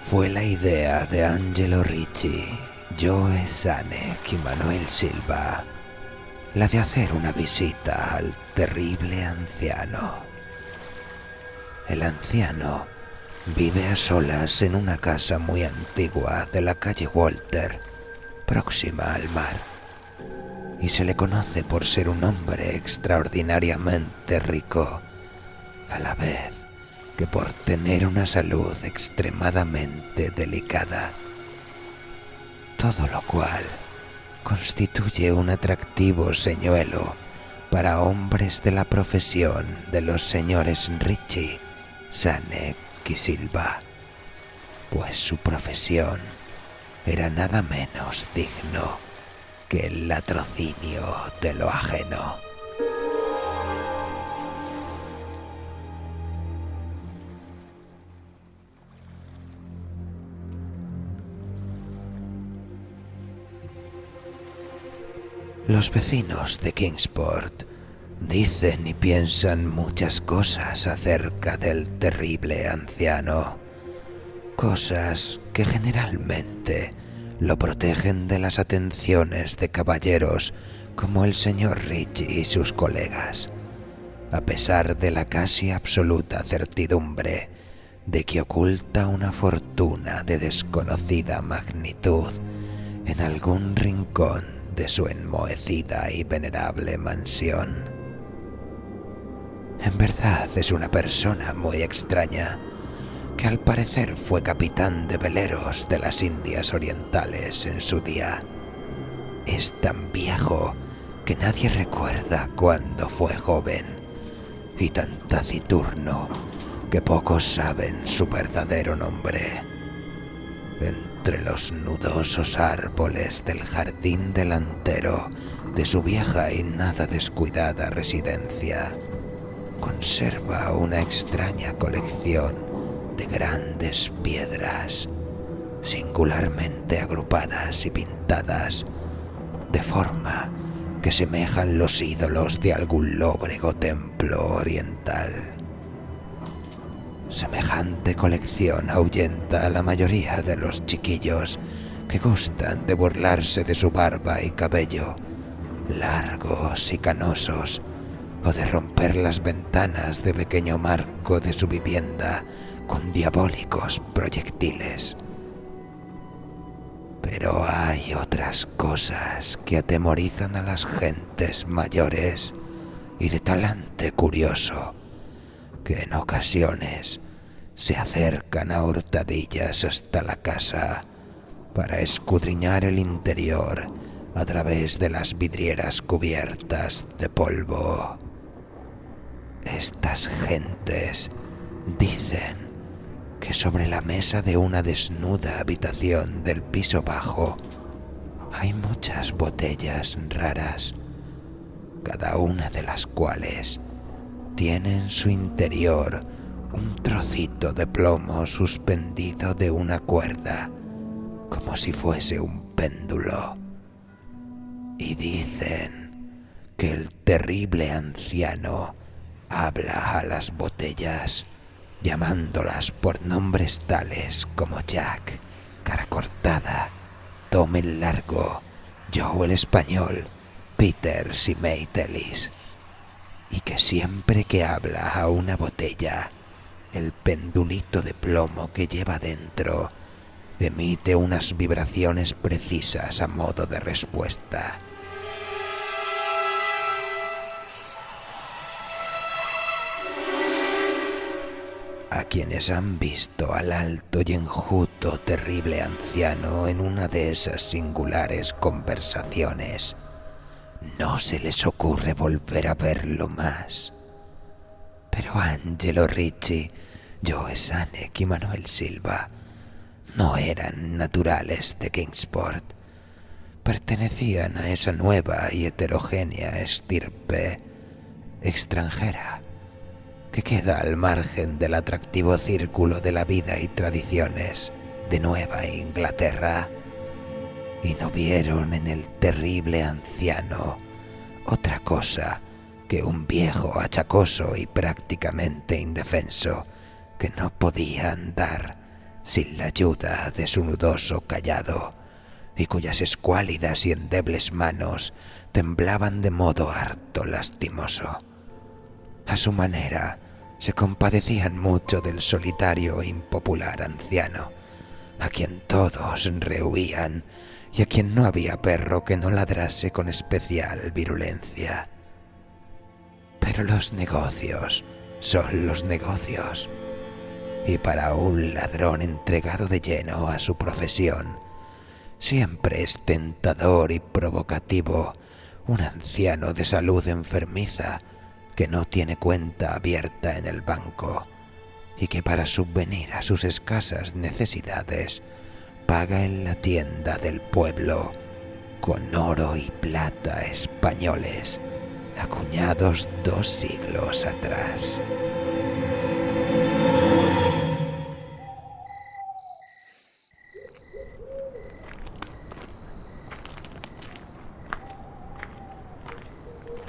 fue la idea de Angelo Ricci, Joe Sanek y Manuel Silva, la de hacer una visita al terrible anciano. El anciano vive a solas en una casa muy antigua de la calle Walter, próxima al mar, y se le conoce por ser un hombre extraordinariamente rico, a la vez que por tener una salud extremadamente delicada, todo lo cual constituye un atractivo señuelo para hombres de la profesión de los señores Ricci, Sanek y Silva, pues su profesión era nada menos digno que el latrocinio de lo ajeno. Los vecinos de Kingsport dicen y piensan muchas cosas acerca del terrible anciano, cosas que generalmente lo protegen de las atenciones de caballeros como el señor Ricci y sus colegas, a pesar de la casi absoluta certidumbre de que oculta una fortuna de desconocida magnitud en algún rincón de su enmohecida y venerable mansión. En verdad es una persona muy extraña, que al parecer fue capitán de veleros de las Indias Orientales en su día. Es tan viejo que nadie recuerda cuándo fue joven, y tan taciturno que pocos saben su verdadero nombre. Entre los nudosos árboles del jardín delantero de su vieja y nada descuidada residencia, conserva una extraña colección de grandes piedras, singularmente agrupadas y pintadas, de forma que semejan los ídolos de algún lóbrego templo oriental. Semejante colección ahuyenta a la mayoría de los chiquillos que gustan de burlarse de su barba y cabello, largos y canosos, o de romper las ventanas de pequeño marco de su vivienda con diabólicos proyectiles. Pero hay otras cosas que atemorizan a las gentes mayores y de talante curioso, que en ocasiones se acercan a hurtadillas hasta la casa para escudriñar el interior a través de las vidrieras cubiertas de polvo. Estas gentes dicen que sobre la mesa de una desnuda habitación del piso bajo hay muchas botellas raras, cada una de las cuales tiene en su interior un trocito de plomo suspendido de una cuerda, como si fuese un péndulo. Y dicen que el terrible anciano habla a las botellas, llamándolas por nombres tales como Jack, Cara Cortada, Tom el Largo, Joe el Español, Peters y Mate Ellis, y que siempre que habla a una botella, el pendulito de plomo que lleva dentro emite unas vibraciones precisas a modo de respuesta. A quienes han visto al alto y enjuto terrible anciano en una de esas singulares conversaciones, no se les ocurre volver a verlo más. Pero Angelo Ricci, Joe Sanek y Manuel Silva no eran naturales de Kingsport. Pertenecían a esa nueva y heterogénea estirpe extranjera que queda al margen del atractivo círculo de la vida y tradiciones de Nueva Inglaterra, y no vieron en el terrible anciano otra cosa que un viejo achacoso y prácticamente indefenso que no podía andar sin la ayuda de su nudoso cayado, y cuyas escuálidas y endebles manos temblaban de modo harto lastimoso. A su manera, se compadecían mucho del solitario e impopular anciano, a quien todos rehuían y a quien no había perro que no ladrase con especial virulencia. Pero los negocios son los negocios, y para un ladrón entregado de lleno a su profesión, siempre es tentador y provocativo un anciano de salud enfermiza que no tiene cuenta abierta en el banco y que para subvenir a sus escasas necesidades paga en la tienda del pueblo con oro y plata españoles acuñados 2 siglos atrás.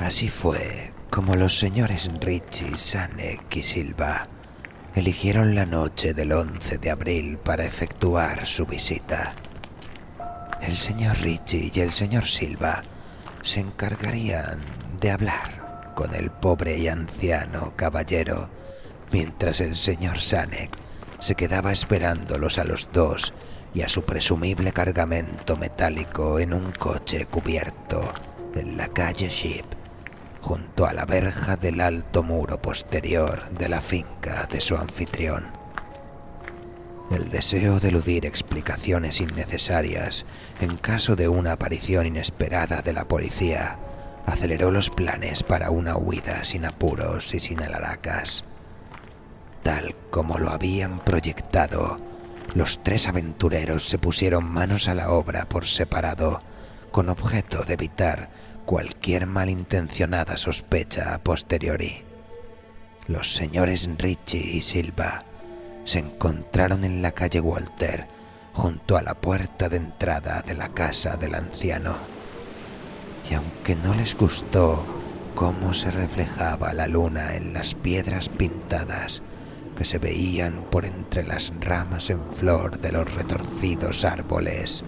Así fue como los señores Ritchie, Sanek y Silva eligieron la noche del 11 de abril para efectuar su visita. El señor Ritchie y el señor Silva se encargarían de hablar con el pobre y anciano caballero, mientras el señor Sanek se quedaba esperándolos a los dos y a su presumible cargamento metálico en un coche cubierto en la calle Sheep, junto a la verja del alto muro posterior de la finca de su anfitrión. El deseo de eludir explicaciones innecesarias en caso de una aparición inesperada de la policía aceleró los planes para una huida sin apuros y sin alaracas. Tal como lo habían proyectado, los 3 aventureros se pusieron manos a la obra por separado, con objeto de evitar cualquier malintencionada sospecha a posteriori. Los señores Ritchie y Silva se encontraron en la calle Walter, junto a la puerta de entrada de la casa del anciano. Y aunque no les gustó cómo se reflejaba la luna en las piedras pintadas que se veían por entre las ramas en flor de los retorcidos árboles,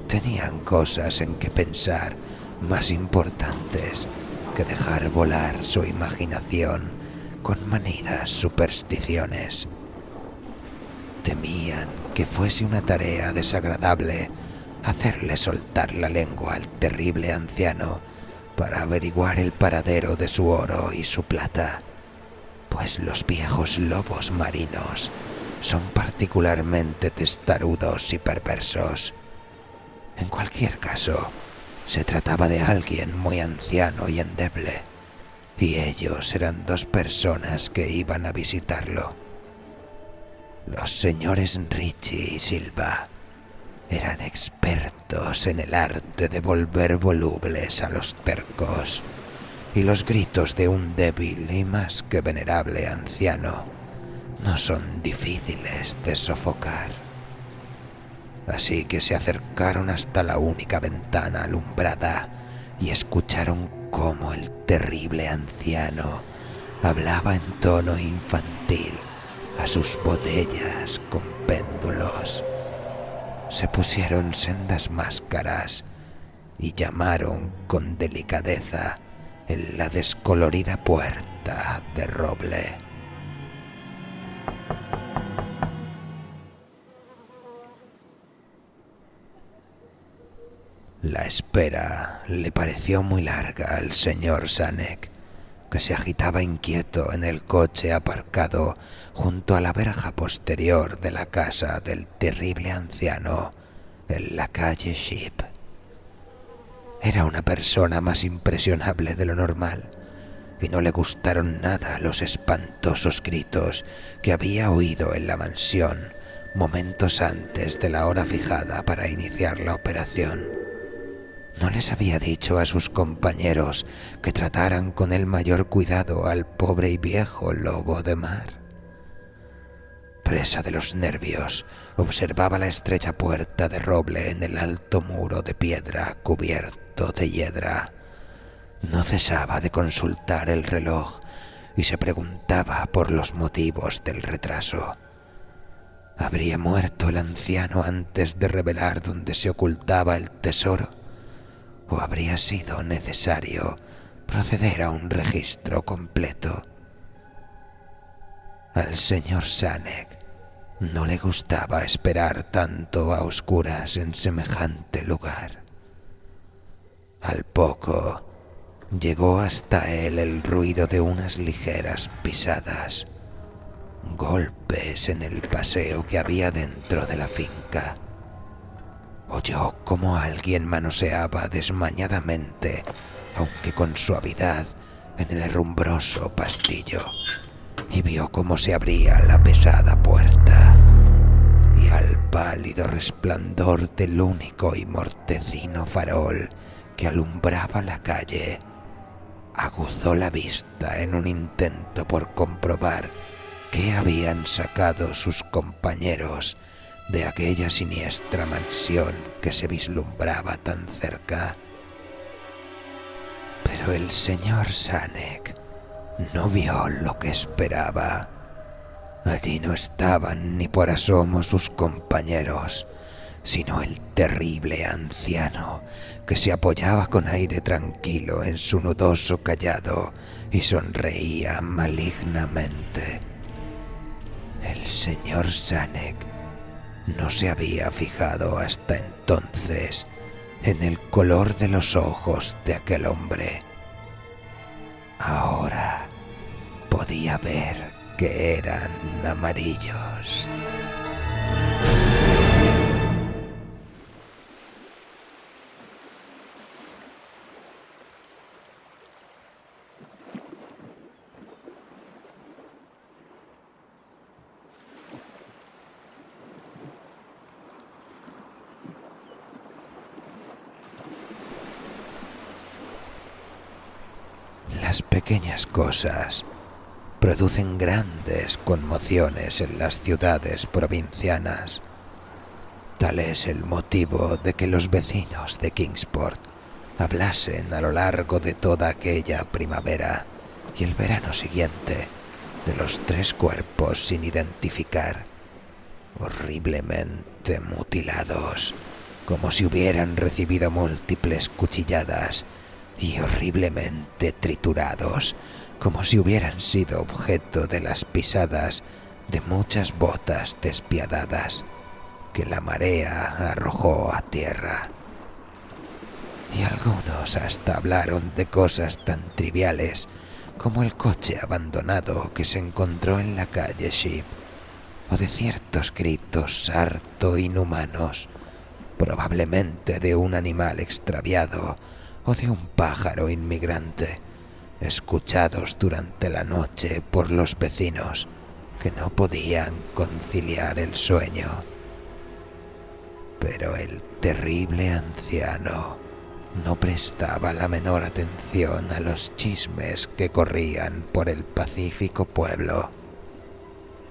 tenían cosas en que pensar más importantes que dejar volar su imaginación con manidas supersticiones. Temían que fuese una tarea desagradable hacerle soltar la lengua al terrible anciano para averiguar el paradero de su oro y su plata, pues los viejos lobos marinos son particularmente testarudos y perversos. En cualquier caso, se trataba de alguien muy anciano y endeble, y ellos eran 2 personas que iban a visitarlo. Los señores Ritchie y Silva eran expertos en el arte de volver volubles a los tercos, y los gritos de un débil y más que venerable anciano no son difíciles de sofocar. Así que se acercaron hasta la única ventana alumbrada y escucharon cómo el terrible anciano hablaba en tono infantil a sus botellas con péndulos. Se pusieron sendas máscaras y llamaron con delicadeza en la descolorida puerta de roble. La espera le pareció muy larga al señor Sanek, que se agitaba inquieto en el coche aparcado junto a la verja posterior de la casa del terrible anciano en la calle Sheep. Era una persona más impresionable de lo normal, y no le gustaron nada los espantosos gritos que había oído en la mansión momentos antes de la hora fijada para iniciar la operación. ¿No les había dicho a sus compañeros que trataran con el mayor cuidado al pobre y viejo lobo de mar? Presa de los nervios, observaba la estrecha puerta de roble en el alto muro de piedra cubierto de hiedra. No cesaba de consultar el reloj y se preguntaba por los motivos del retraso. ¿Habría muerto el anciano antes de revelar dónde se ocultaba el tesoro? ¿O habría sido necesario proceder a un registro completo? Al señor Sanek no le gustaba esperar tanto a oscuras en semejante lugar. Al poco llegó hasta él el ruido de unas ligeras pisadas, golpes en el paseo que había dentro de la finca. Oyó cómo alguien manoseaba desmañadamente, aunque con suavidad, en el herrumbroso pastillo, y vio cómo se abría la pesada puerta, y al pálido resplandor del único y mortecino farol que alumbraba la calle, aguzó la vista en un intento por comprobar qué habían sacado sus compañeros de aquella siniestra mansión que se vislumbraba tan cerca. Pero el señor Sanek no vio lo que esperaba. Allí no estaban ni por asomo sus compañeros, sino el terrible anciano que se apoyaba con aire tranquilo en su nudoso cayado y sonreía malignamente. El señor Sanek no se había fijado hasta entonces en el color de los ojos de aquel hombre. Ahora podía ver que eran amarillos. Las pequeñas cosas producen grandes conmociones en las ciudades provincianas. Tal es el motivo de que los vecinos de Kingsport hablasen a lo largo de toda aquella primavera y el verano siguiente de los 3 cuerpos sin identificar, horriblemente mutilados, como si hubieran recibido múltiples cuchilladas, y horriblemente triturados, como si hubieran sido objeto de las pisadas de muchas botas despiadadas que la marea arrojó a tierra. Y algunos hasta hablaron de cosas tan triviales como el coche abandonado que se encontró en la calle Sheep, o de ciertos gritos harto inhumanos, probablemente de un animal extraviado o de un pájaro inmigrante, escuchados durante la noche por los vecinos que no podían conciliar el sueño. Pero el terrible anciano no prestaba la menor atención a los chismes que corrían por el pacífico pueblo.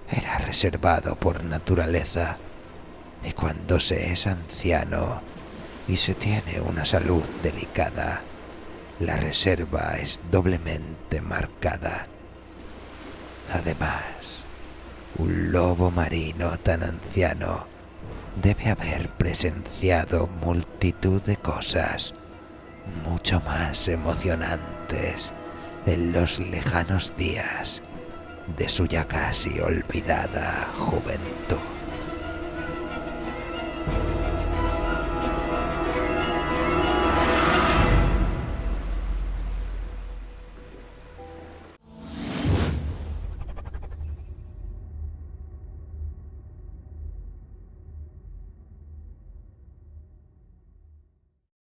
Era reservado por naturaleza, y cuando se es anciano y se tiene una salud delicada, la reserva es doblemente marcada. Además, un lobo marino tan anciano debe haber presenciado multitud de cosas mucho más emocionantes en los lejanos días de su ya casi olvidada juventud.